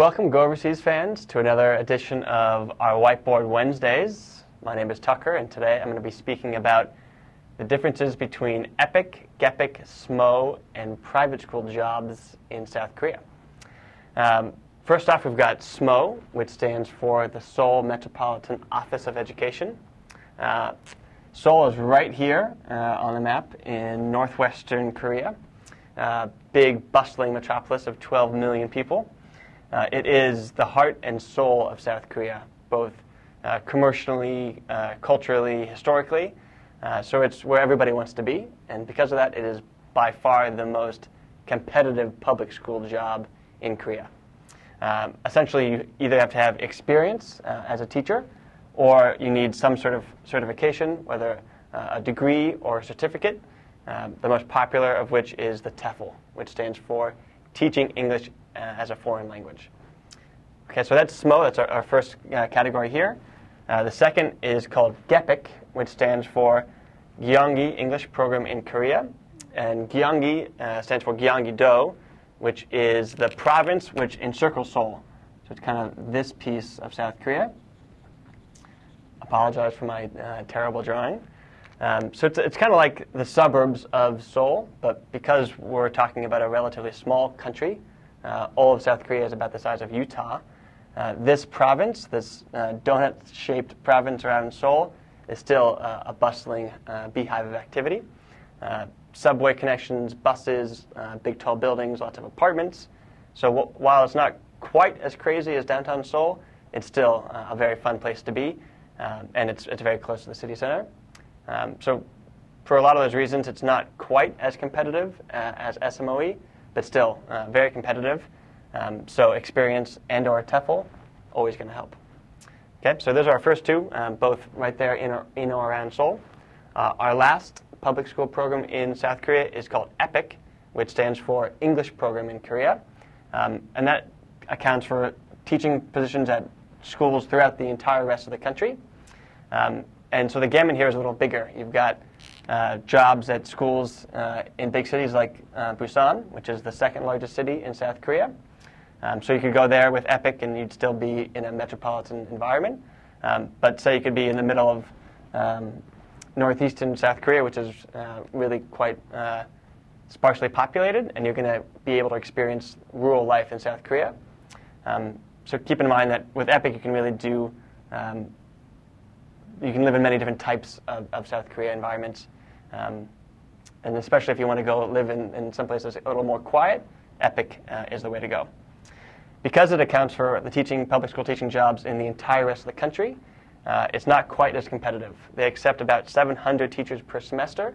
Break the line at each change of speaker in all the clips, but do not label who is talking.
Welcome, Go Overseas fans, to another edition of our Whiteboard Wednesdays. My name is Tucker, and today I'm going to be speaking about the differences between EPIK, GEPIK, SMOE, and private school jobs in South Korea. First off, we've got SMOE, which stands for the Seoul Metropolitan Office of Education. Seoul is right here on the map in northwestern Korea. Big, bustling metropolis of 12 million people. It is the heart and soul of South Korea, both commercially, culturally, historically. So it's where everybody wants to be, and because of that, it is by far the most competitive public school job in Korea. Essentially, you either have to have experience as a teacher, or you need some sort of certification, whether a degree or a certificate, the most popular of which is the TEFL, which stands for Teaching English as a Foreign Language. Okay, so that's SMOE, that's our first category here. The second is called GEPIK, which stands for Gyeonggi English Program in Korea. And Gyeonggi stands for Gyeonggi-do, which is the province which encircles Seoul. So it's kind of this piece of South Korea. Apologize for my terrible drawing. So it's kind of like the suburbs of Seoul, but because we're talking about a relatively small country, all of South Korea is about the size of Utah. This province, this donut-shaped province around Seoul, is still a bustling beehive of activity. Subway connections, buses, big tall buildings, lots of apartments. So while it's not quite as crazy as downtown Seoul, it's still a very fun place to be, and it's very close to the city center. So for a lot of those reasons, it's not quite as competitive as SMOE, but still very competitive. So experience and or TEFL, always going to help. Okay, so those are our first two, both right there in or around Seoul. Our last public school program in South Korea is called EPIK, which stands for English Program in Korea. And that accounts for teaching positions at schools throughout the entire rest of the country. And so the gamut here is a little bigger. You've got jobs at schools in big cities like Busan, which is the second largest city in South Korea. So you could go there with EPIK and you'd still be in a metropolitan environment. But say you could be in the middle of northeastern South Korea, which is really quite sparsely populated, and you're going to be able to experience rural life in South Korea. So keep in mind that with EPIK you can really do you can live in many different types of South Korea environments. And especially if you want to go live in some places a little more quiet, EPIK is the way to go. Because it accounts for the public school teaching jobs in the entire rest of the country, it's not quite as competitive. They accept about 700 teachers per semester.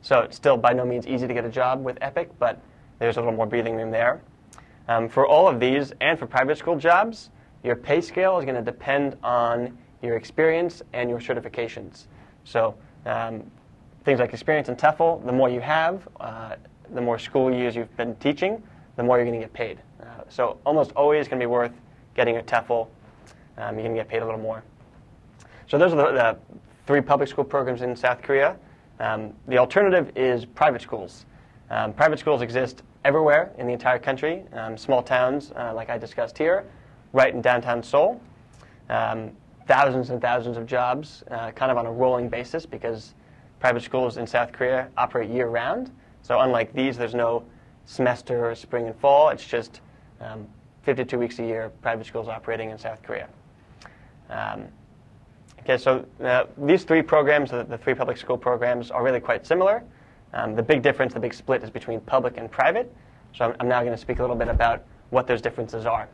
So it's still by no means easy to get a job with EPIK, but there's a little more breathing room there. For all of these and for private school jobs, your pay scale is going to depend on your experience and your certifications. So things like experience and TEFL, the more you have, the more school years you've been teaching, the more you're going to get paid. So almost always going to be worth getting a TEFL. You're going to get paid a little more. So those are the three public school programs in South Korea. The alternative is private schools. Private schools exist everywhere in the entire country, small towns like I discussed here, right in downtown Seoul. Thousands and thousands of jobs, kind of on a rolling basis, because private schools in South Korea operate year-round. So unlike these, there's no semester or spring and fall. It's just 52 weeks a year, private schools operating in South Korea. Okay, so these three programs, the three public school programs, are really quite similar. The big difference, the big split, is between public and private. So I'm now going to speak a little bit about what those differences are,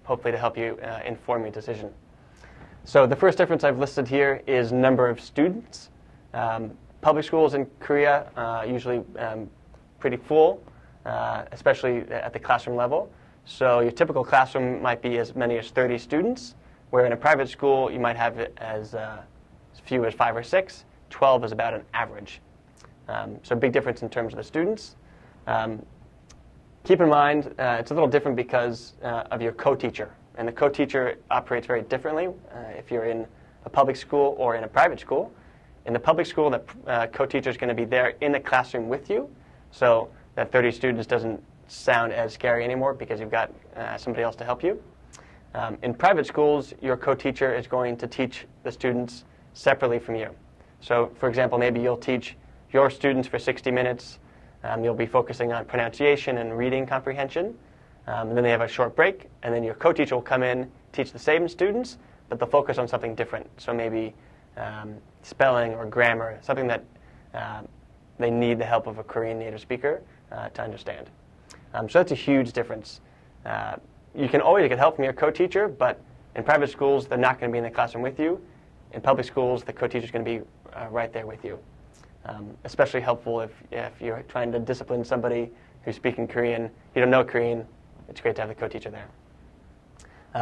hopefully to help you inform your decision. So the first difference I've listed here is number of students. Public schools in Korea usually pretty full, especially at the classroom level. So your typical classroom might be as many as 30 students, where in a private school you might have it as few as 5 or 6. 12 is about an average. So a big difference in terms of the students. Keep in mind it's a little different because of your co-teacher. And the co-teacher operates very differently if you're in a public school or in a private school. In the public school, the co-teacher is going to be there in the classroom with you, so that 30 students doesn't sound as scary anymore because you've got somebody else to help you. In private schools, your co-teacher is going to teach the students separately from you. So, for example, maybe you'll teach your students for 60 minutes. You'll be focusing on pronunciation and reading comprehension. And then they have a short break, and then your co-teacher will come in, teach the same students, but they'll focus on something different. So maybe spelling or grammar, something that they need the help of a Korean native speaker to understand. So that's a huge difference. You can always get help from your co-teacher, but in private schools, they're not going to be in the classroom with you. In public schools, the co-teacher is going to be right there with you. Especially helpful if you're trying to discipline somebody who's speaking Korean. You don't know Korean. It's great to have the co-teacher there.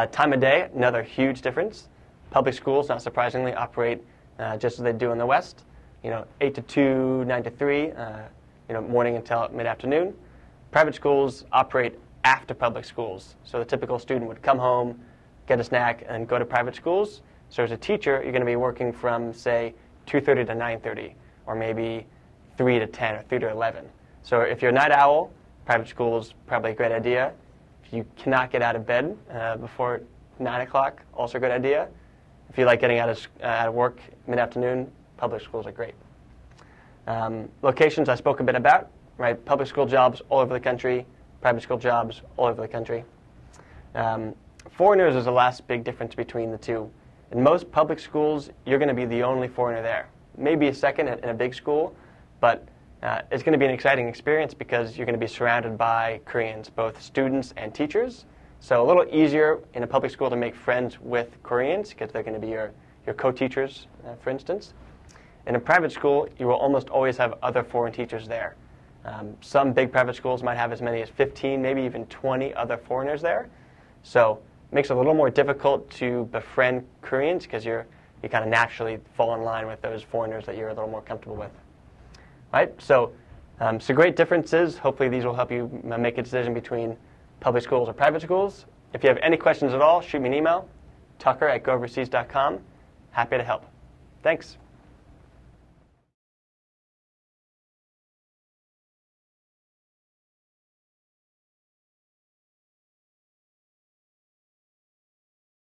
Time of day, another huge difference. Public schools, not surprisingly, operate just as they do in the West. 8 to 2, 9 to 3, morning until mid-afternoon. Private schools operate after public schools. So the typical student would come home, get a snack, and go to private schools. So as a teacher, you're going to be working from, say, 2:30 to 9:30, or maybe 3 to 10 or 3 to 11. So if you're a night owl, private school is probably a great idea. If you cannot get out of bed before 9 o'clock, also a good idea. If you like getting out of work mid-afternoon, public schools are great. Locations I spoke a bit about, right? Public school jobs all over the country, private school jobs all over the country. Foreigners is the last big difference between the two. In most public schools, you're going to be the only foreigner there. Maybe a second in a big school, but it's going to be an exciting experience because you're going to be surrounded by Koreans, both students and teachers. So a little easier in a public school to make friends with Koreans because they're going to be your co-teachers, for instance. In a private school, you will almost always have other foreign teachers there. Some big private schools might have as many as 15, maybe even 20 other foreigners there. So it makes it a little more difficult to befriend Koreans because you kind of naturally fall in line with those foreigners that you're a little more comfortable with. Right? So great differences. Hopefully these will help you make a decision between public schools or private schools. If you have any questions at all, shoot me an email, tucker@gooverseas.com. Happy to help. Thanks.